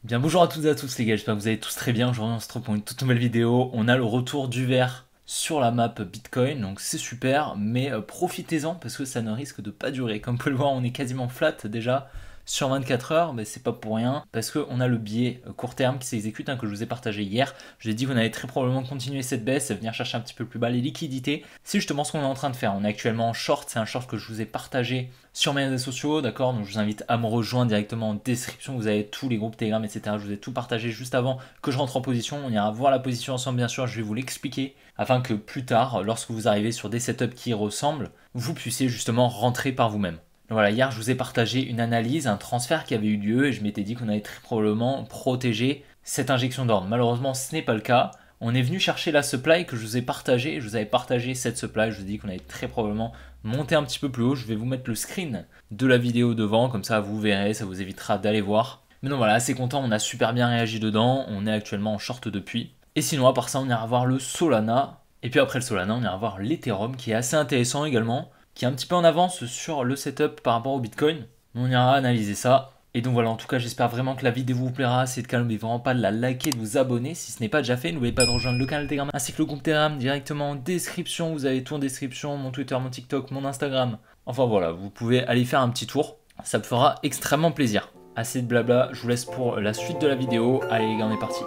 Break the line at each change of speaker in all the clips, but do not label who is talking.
Bien bonjour à toutes et à tous les gars, j'espère que vous allez tous très bien. Aujourd'hui on se retrouve pour une toute nouvelle vidéo. On a le retour du vert sur la map Bitcoin, donc c'est super, mais profitez-en parce que ça ne risque de pas durer. Comme vous pouvez le voir, on est quasiment flat déjà sur 24 heures, mais c'est pas pour rien parce qu'on a le biais court terme qui s'exécute, que je vous ai partagé hier. Je vous ai dit qu'on allait très probablement continuer cette baisse, venir chercher un petit peu plus bas les liquidités. C'est justement ce qu'on est en train de faire. On est actuellement en short, c'est un short que je vous ai partagé sur mes réseaux sociaux, d'accord. Donc je vous invite à me rejoindre directement en description. Vous avez tous les groupes Telegram, etc. Je vous ai tout partagé juste avant que je rentre en position. On ira voir la position ensemble, bien sûr. Je vais vous l'expliquer afin que plus tard, lorsque vous arrivez sur des setups qui ressemblent, vous puissiez justement rentrer par vous-même. Voilà, hier je vous ai partagé une analyse, un transfert qui avait eu lieu et je m'étais dit qu'on allait très probablement protéger cette injection d'ordre. Malheureusement, ce n'est pas le cas. On est venu chercher la supply que je vous ai partagée. Je vous avais partagé cette supply. Je vous ai dit qu'on allait très probablement monter un petit peu plus haut. Je vais vous mettre le screen de la vidéo devant, comme ça vous verrez, ça vous évitera d'aller voir. Mais non, voilà, assez content. On a super bien réagi dedans. On est actuellement en short depuis. Et sinon, à part ça, on ira voir le Solana. Et puis après le Solana, on ira voir l'Ethereum qui est assez intéressant également, qui est un petit peu en avance sur le setup par rapport au Bitcoin. On ira analyser ça. Et donc voilà, en tout cas, j'espère vraiment que la vidéo vous plaira. C'est de calme, n'oubliez vraiment pas de la liker, de vous abonner si ce n'est pas déjà fait. N'oubliez pas de rejoindre le canal Telegram ainsi que le groupe Telegram directement en description. Vous avez tout en description, mon Twitter, mon TikTok, mon Instagram. Enfin voilà, vous pouvez aller faire un petit tour. Ça me fera extrêmement plaisir. Assez de blabla, je vous laisse pour la suite de la vidéo. Allez les gars, on est parti.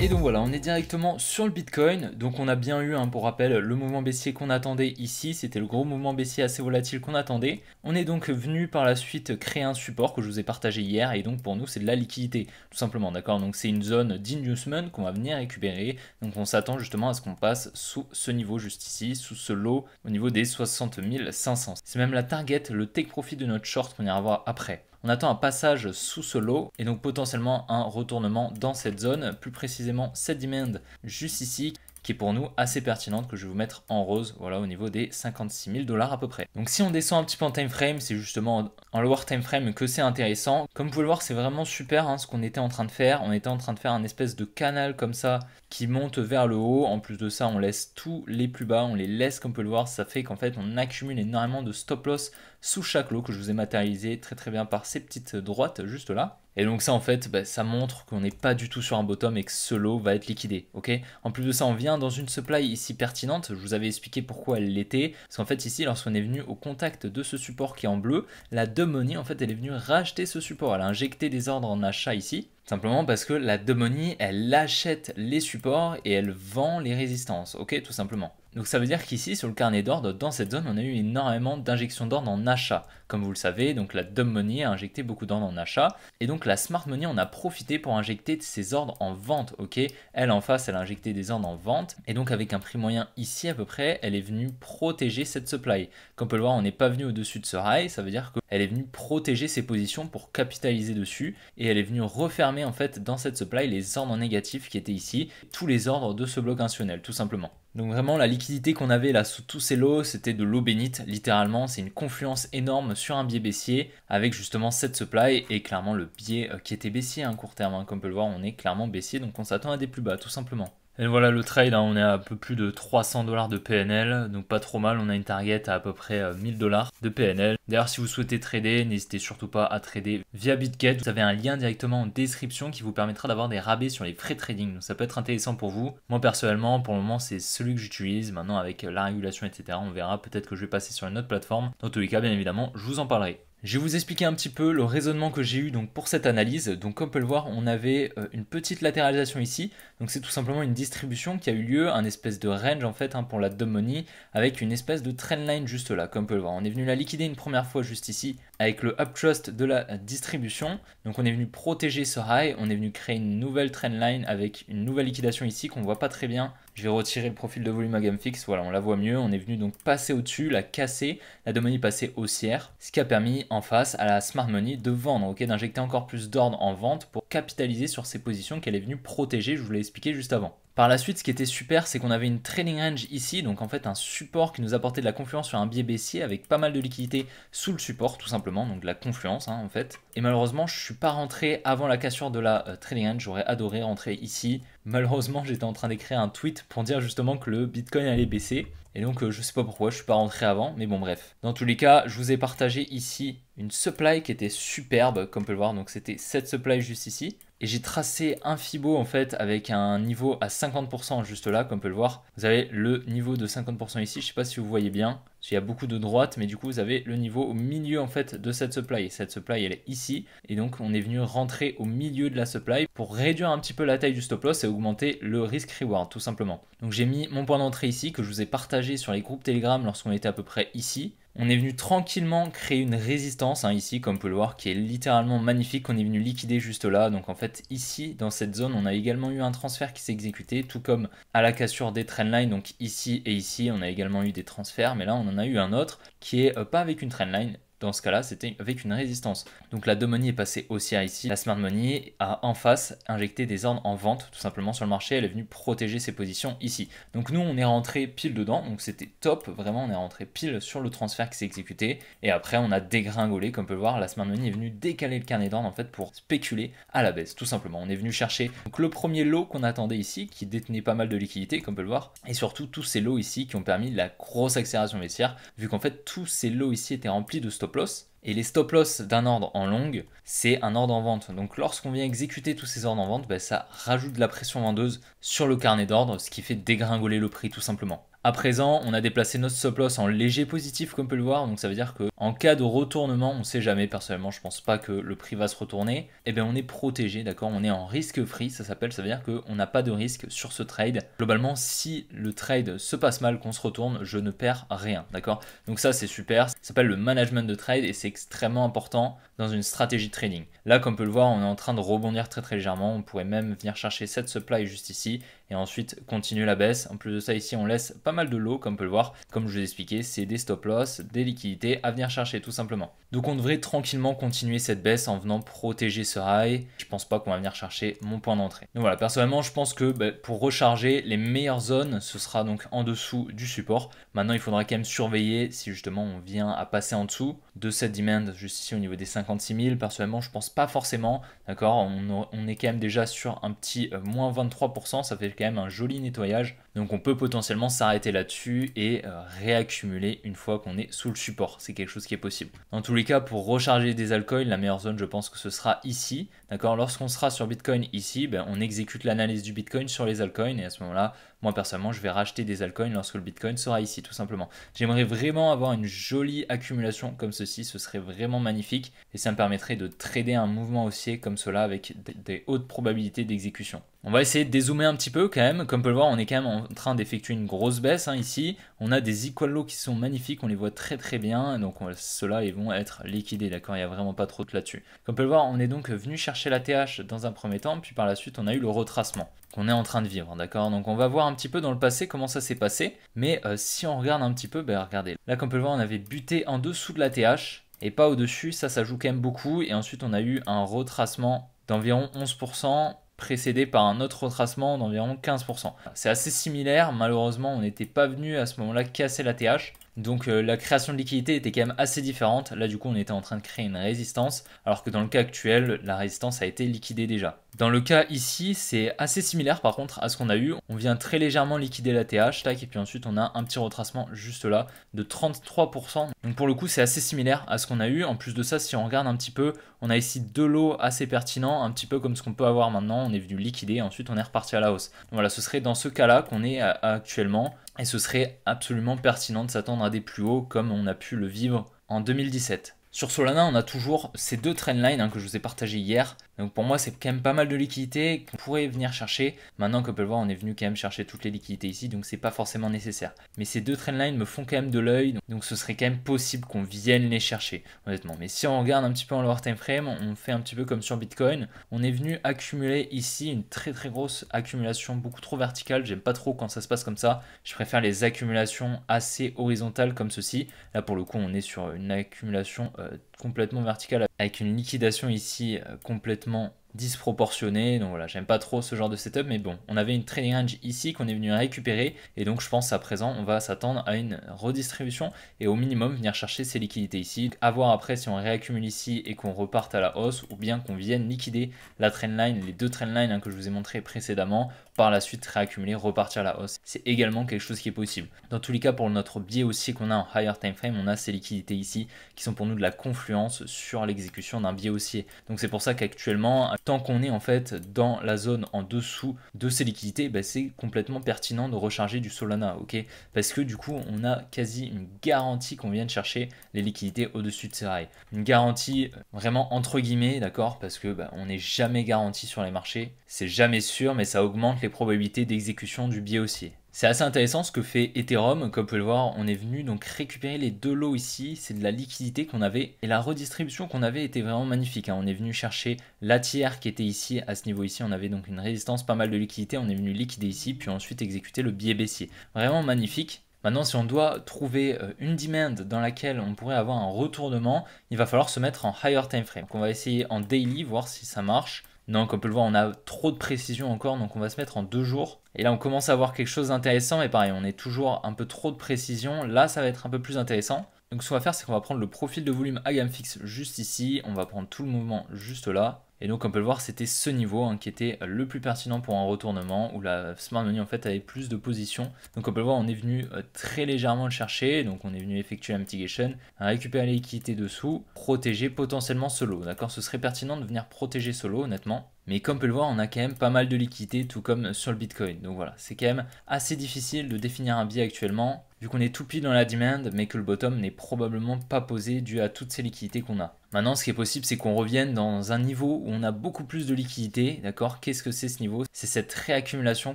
Et donc voilà, on est directement sur le Bitcoin. Donc on a bien eu, pour rappel, le mouvement baissier qu'on attendait ici. C'était le gros mouvement baissier assez volatile qu'on attendait. On est donc venu par la suite créer un support que je vous ai partagé hier. Et donc pour nous, c'est de la liquidité, tout simplement, d'accord. Donc c'est une zone d'inducement qu'on va venir récupérer. Donc on s'attend justement à ce qu'on passe sous ce niveau juste ici, sous ce low au niveau des 60 500. C'est même la target, le take profit de notre short qu'on ira voir après. On attend un passage sous ce lot et donc potentiellement un retournement dans cette zone, plus précisément cette demand juste ici, qui est pour nous assez pertinente, que je vais vous mettre en rose, voilà, au niveau des 56 000 $ à peu près. Donc si on descend un petit peu en time frame, c'est justement en lower time frame que c'est intéressant. Comme vous pouvez le voir, c'est vraiment super ce qu'on était en train de faire. On était en train de faire un espèce de canal comme ça qui monte vers le haut. En plus de ça, on laisse tous les plus bas, on les laisse comme on peut le voir. Ça fait qu'en fait, on accumule énormément de stop loss sous chaque lot que je vous ai matérialisé très très bien par ces petites droites juste là. Et donc ça en fait, ça montre qu'on n'est pas du tout sur un bottom et que ce lot va être liquidé, ok. En plus de ça, on vient dans une supply ici pertinente. Je vous avais expliqué pourquoi elle l'était. Parce qu'en fait ici, lorsqu'on est venu au contact de ce support qui est en bleu, la dumb money en fait, elle est venue racheter ce support. Elle a injecté des ordres en achat ici. Simplement parce que la dumb money, elle achète les supports et elle vend les résistances, ok, tout simplement. Donc ça veut dire qu'ici, sur le carnet d'ordre, dans cette zone, on a eu énormément d'injections d'ordre en achat. Comme vous le savez, donc la dumb money a injecté beaucoup d'ordre en achat. Et donc la smart money en a profité pour injecter ses ordres en vente, ok. Elle en face, elle a injecté des ordres en vente. Et donc avec un prix moyen ici à peu près, elle est venue protéger cette supply. Comme on peut le voir, on n'est pas venu au-dessus de ce high, ça veut dire qu'elle est venue protéger ses positions pour capitaliser dessus. Et elle est venue refermer en fait dans cette supply les ordres négatifs qui étaient ici, tous les ordres de ce bloc institutionnel, tout simplement. Donc vraiment la liquidité qu'on avait là sous tous ces lots, c'était de l'eau bénite, littéralement. C'est une confluence énorme sur un biais baissier avec justement cette supply et clairement le biais qui était baissier à court terme. Comme on peut le voir, on est clairement baissier, donc on s'attend à des plus bas tout simplement. Et voilà le trade, on est à un peu plus de 300 $ de PNL, donc pas trop mal. On a une target à peu près 1000 $ de PNL. D'ailleurs, si vous souhaitez trader, n'hésitez surtout pas à trader via BitGet. Vous avez un lien directement en description qui vous permettra d'avoir des rabais sur les frais de trading. Donc ça peut être intéressant pour vous. Moi personnellement, pour le moment, c'est celui que j'utilise. Maintenant, avec la régulation, etc., on verra. Peut-être que je vais passer sur une autre plateforme. Dans tous les cas, bien évidemment, je vous en parlerai. Je vais vous expliquer un petit peu le raisonnement que j'ai eu donc pour cette analyse. Donc comme on peut le voir, on avait une petite latéralisation ici. Donc c'est tout simplement une distribution qui a eu lieu, un espèce de range en fait pour la dumb money avec une espèce de trendline juste là, comme on peut le voir. On est venu la liquider une première fois juste ici avec le uptrust de la distribution. Donc on est venu protéger ce high, on est venu créer une nouvelle trendline avec une nouvelle liquidation ici qu'on ne voit pas très bien. Je vais retirer le profil de volume à gamme fixe, voilà, on la voit mieux. On est venu donc passer au-dessus, la casser, la dumb money passer haussière, ce qui a permis en face à la smart money de vendre, ok, d'injecter encore plus d'ordre en vente pour capitaliser sur ces positions qu'elle est venue protéger, je vous l'ai expliqué juste avant. Par la suite, ce qui était super, c'est qu'on avait une trading range ici, donc en fait un support qui nous apportait de la confluence sur un biais baissier avec pas mal de liquidité sous le support tout simplement, donc de la confluence en fait. Et malheureusement, je suis pas rentré avant la cassure de la trading range, j'aurais adoré rentrer ici. Malheureusement, j'étais en train d'écrire un tweet pour dire justement que le Bitcoin allait baisser. Et donc je sais pas pourquoi, je suis pas rentré avant, mais bon bref. Dans tous les cas, je vous ai partagé ici une supply qui était superbe, comme on peut le voir. Donc c'était cette supply juste ici. Et j'ai tracé un Fibo en fait avec un niveau à 50% juste là, comme on peut le voir. Vous avez le niveau de 50% ici, je sais pas si vous voyez bien. Il y a beaucoup de droite, mais du coup vous avez le niveau au milieu en fait de cette supply. Et cette supply elle est ici. Et donc on est venu rentrer au milieu de la supply pour réduire un petit peu la taille du stop loss et augmenter le risk reward tout simplement. Donc j'ai mis mon point d'entrée ici que je vous ai partagé sur les groupes Telegram lorsqu'on était à peu près ici. On est venu tranquillement créer une résistance ici, comme on peut le voir, qui est littéralement magnifique. On est venu liquider juste là. Donc en fait, ici, dans cette zone, on a également eu un transfert qui s'est exécuté, tout comme à la cassure des trendlines. Donc ici et ici, on a également eu des transferts. Mais là, on en a eu un autre qui est pas avec une trendline. Dans ce cas-là, c'était avec une résistance. Donc la Money est passée haussière ici. La Smart Money a en face injecté des ordres en vente tout simplement sur le marché. Elle est venue protéger ses positions ici. Donc nous, on est rentré pile dedans. Donc c'était top. Vraiment, on est rentré pile sur le transfert qui s'est exécuté. Et après, on a dégringolé. Comme on peut le voir, la Smart Money est venue décaler le carnet d'ordre en fait pour spéculer à la baisse tout simplement. On est venu chercher donc, le premier lot qu'on attendait ici qui détenait pas mal de liquidités comme on peut le voir. Et surtout tous ces lots ici qui ont permis la grosse accélération baissière vu qu'en fait tous ces lots ici étaient remplis de stop loss. Et les stop loss d'un ordre en longue, c'est un ordre en vente. Donc lorsqu'on vient exécuter tous ces ordres en vente, ça rajoute de la pression vendeuse sur le carnet d'ordre, ce qui fait dégringoler le prix tout simplement. À présent, on a déplacé notre stop loss en léger positif comme on peut le voir, donc ça veut dire qu'en cas de retournement, on ne sait jamais, personnellement je pense pas que le prix va se retourner, et bien on est protégé, d'accord, on est en risque free, ça s'appelle, ça veut dire qu'on n'a pas de risque sur ce trade. Globalement, si le trade se passe mal, qu'on se retourne, je ne perds rien, d'accord. Donc ça c'est super, ça s'appelle le management de trade et c'est extrêmement important dans une stratégie de trading. Là, comme on peut le voir, on est en train de rebondir très légèrement, on pourrait même venir chercher cette supply juste ici, et ensuite continuer la baisse. En plus de ça, ici, on laisse pas mal de lots, comme on peut le voir. Comme je vous ai expliqué, c'est des stop loss, des liquidités à venir chercher tout simplement. Donc on devrait tranquillement continuer cette baisse en venant protéger ce high. Je pense pas qu'on va venir chercher mon point d'entrée. Donc voilà, personnellement, je pense que pour recharger, les meilleures zones, ce sera donc en dessous du support. Maintenant, il faudra quand même surveiller si justement on vient à passer en dessous de cette demand juste ici au niveau des 56 000. Personnellement, je pense pas forcément. D'accord, on est quand même déjà sur un petit moins 23%. Ça fait quand même un joli nettoyage. Donc on peut potentiellement s'arrêter là-dessus et réaccumuler une fois qu'on est sous le support. C'est quelque chose qui est possible. Dans tous les cas, pour recharger des altcoins, la meilleure zone, je pense que ce sera ici. D'accord, lorsqu'on sera sur Bitcoin ici, on exécute l'analyse du Bitcoin sur les altcoins et à ce moment-là, moi personnellement, je vais racheter des altcoins lorsque le Bitcoin sera ici, tout simplement. J'aimerais vraiment avoir une jolie accumulation comme ceci, ce serait vraiment magnifique et ça me permettrait de trader un mouvement haussier comme cela avec des hautes probabilités d'exécution. On va essayer de dézoomer un petit peu quand même. Comme on peut le voir, on est quand même en train d'effectuer une grosse baisse ici. On a des equal lows qui sont magnifiques, on les voit très bien. Donc ceux-là, ils vont être liquidés, d'accord. Il n'y a vraiment pas trop de là-dessus. Comme on peut le voir, on est donc venu chercher la TH dans un premier temps, puis par la suite, on a eu le retracement qu'on est en train de vivre, d'accord. Donc on va voir un petit peu dans le passé comment ça s'est passé. Mais si on regarde un petit peu, regardez. Là, comme on peut le voir, on avait buté en dessous de la TH et pas au-dessus. Ça joue quand même beaucoup. Et ensuite, on a eu un retracement d'environ 11%. Précédé par un autre retracement d'environ 15%. C'est assez similaire, malheureusement on n'était pas venu à ce moment-là casser la TH. Donc la création de liquidité était quand même assez différente. Là du coup on était en train de créer une résistance, alors que dans le cas actuel, la résistance a été liquidée déjà. Dans le cas ici, c'est assez similaire par contre à ce qu'on a eu. On vient très légèrement liquider la TH, tac, et puis ensuite on a un petit retracement juste là de 33%. Donc pour le coup c'est assez similaire à ce qu'on a eu. En plus de ça, si on regarde un petit peu, on a ici deux lots assez pertinents, un petit peu comme ce qu'on peut avoir maintenant. On est venu liquider et ensuite on est reparti à la hausse. Donc voilà, ce serait dans ce cas-là qu'on est actuellement. Et ce serait absolument pertinent de s'attendre à des plus hauts comme on a pu le vivre en 2017. Sur Solana, on a toujours ces deux trendlines que je vous ai partagées hier. Donc pour moi, c'est quand même pas mal de liquidités qu'on pourrait venir chercher. Maintenant, comme on peut le voir, on est venu quand même chercher toutes les liquidités ici, donc c'est pas forcément nécessaire. Mais ces deux trendlines me font quand même de l'œil, donc ce serait quand même possible qu'on vienne les chercher, honnêtement. Mais si on regarde un petit peu en lower time frame, on fait un petit peu comme sur Bitcoin. On est venu accumuler ici une très grosse accumulation, beaucoup trop verticale. J'aime pas trop quand ça se passe comme ça. Je préfère les accumulations assez horizontales comme ceci. Là, pour le coup, on est sur une accumulation complètement verticale avec une liquidation ici complètement disproportionné. Donc voilà, j'aime pas trop ce genre de setup, mais bon, on avait une trading range ici qu'on est venu récupérer, et donc je pense à présent on va s'attendre à une redistribution et au minimum venir chercher ces liquidités ici. À voir après si on réaccumule ici et qu'on reparte à la hausse, ou bien qu'on vienne liquider la trendline, les deux trendlines hein, que je vous ai montré précédemment, par la suite réaccumuler, repartir à la hausse. C'est également quelque chose qui est possible. Dans tous les cas, pour notre biais aussi qu'on a en higher time frame, on a ces liquidités ici qui sont pour nous de la confluence sur l'exécution d'un biais haussier. Donc c'est pour ça qu'actuellement, tant qu'on est en fait dans la zone en dessous de ces liquidités, bah, c'est complètement pertinent de recharger du Solana, ok? Parce que du coup, on a quasi une garantie qu'on vienne chercher les liquidités au-dessus de ces rails. Une garantie vraiment entre guillemets, d'accord? Parce que bah, on n'est jamais garanti sur les marchés, c'est jamais sûr, mais ça augmente les probabilités d'exécution du biais haussier. C'est assez intéressant ce que fait Ethereum, comme vous pouvez le voir, on est venu donc récupérer les deux lots ici, c'est de la liquidité qu'on avait et la redistribution qu'on avait était vraiment magnifique. Hein. On est venu chercher la tiers qui était ici, à ce niveau ici, on avait donc une résistance, pas mal de liquidité, on est venu liquider ici, puis ensuite exécuter le biais baissier. Vraiment magnifique. Maintenant, si on doit trouver une demand dans laquelle on pourrait avoir un retournement, il va falloir se mettre en higher time frame. Donc on va essayer en daily, voir si ça marche. Non, comme on peut le voir, on a trop de précision encore, donc on va se mettre en 2 jours. Et là, on commence à voir quelque chose d'intéressant, mais pareil, on est toujours un peu trop de précision. Là, ça va être un peu plus intéressant. Donc ce qu'on va faire, c'est qu'on va prendre le profil de volume à gamme fixe juste ici. On va prendre tout le mouvement juste là. Et donc, comme on peut le voir, c'était ce niveau hein, qui était le plus pertinent pour un retournement où la Smart Money en fait avait plus de positions. Donc, comme on peut le voir, on est venu très légèrement le chercher. Donc, on est venu effectuer la mitigation, récupérer les liquidités dessous, protéger potentiellement ce lot. D'accord, ce serait pertinent de venir protéger ce lot, honnêtement. Mais comme on peut le voir, on a quand même pas mal de liquidités, tout comme sur le Bitcoin. Donc voilà, c'est quand même assez difficile de définir un biais actuellement, vu qu'on est tout pile dans la demand, mais que le bottom n'est probablement pas posé dû à toutes ces liquidités qu'on a. Maintenant, ce qui est possible, c'est qu'on revienne dans un niveau où on a beaucoup plus de liquidités, d'accord? Qu'est-ce que c'est ce niveau? C'est cette réaccumulation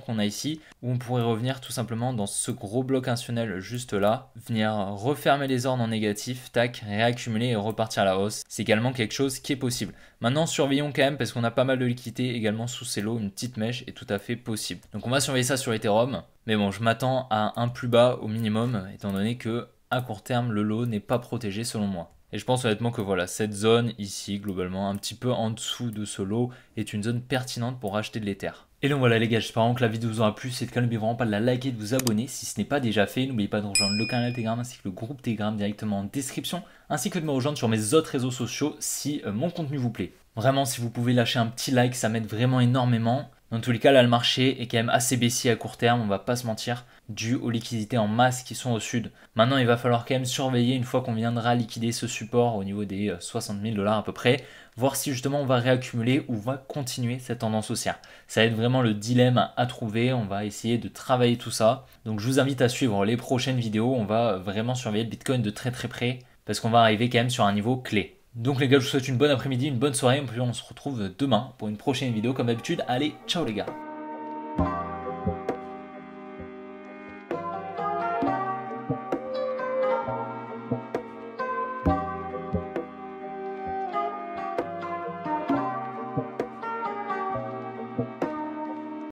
qu'on a ici, où on pourrait revenir tout simplement dans ce gros bloc institutionnel juste là, venir refermer les ordres en négatif, tac, réaccumuler et repartir à la hausse. C'est également quelque chose qui est possible. Maintenant, surveillons quand même, parce qu'on a pas mal de liquidités également sous ces lots, une petite mèche est tout à fait possible. Donc on va surveiller ça sur Ethereum, mais bon, je m'attends à un plus bas au minimum, étant donné que à court terme, le lot n'est pas protégé selon moi. Et je pense honnêtement que voilà, cette zone ici, globalement, un petit peu en dessous de ce lot, est une zone pertinente pour racheter de l'Ether. Et donc voilà les gars, j'espère vraiment que la vidéo vous aura plu. C'est le cas, n'oubliez vraiment pas de la liker et de vous abonner si ce n'est pas déjà fait. N'oubliez pas de rejoindre le canal Telegram ainsi que le groupe Telegram directement en description, ainsi que de me rejoindre sur mes autres réseaux sociaux si mon contenu vous plaît. Vraiment, si vous pouvez lâcher un petit like, ça m'aide vraiment énormément. Dans tous les cas, là, le marché est quand même assez baissier à court terme, on va pas se mentir, dû aux liquidités en masse qui sont au sud. Maintenant, il va falloir quand même surveiller une fois qu'on viendra liquider ce support au niveau des 60 000 $ à peu près, voir si justement on va réaccumuler ou va continuer cette tendance haussière. Ça va être vraiment le dilemme à trouver, on va essayer de travailler tout ça. Donc je vous invite à suivre les prochaines vidéos, on va vraiment surveiller le Bitcoin de très très près, parce qu'on va arriver quand même sur un niveau clé. Donc les gars, je vous souhaite une bonne après-midi, une bonne soirée, on se retrouve demain pour une prochaine vidéo comme d'habitude. Allez, ciao les gars!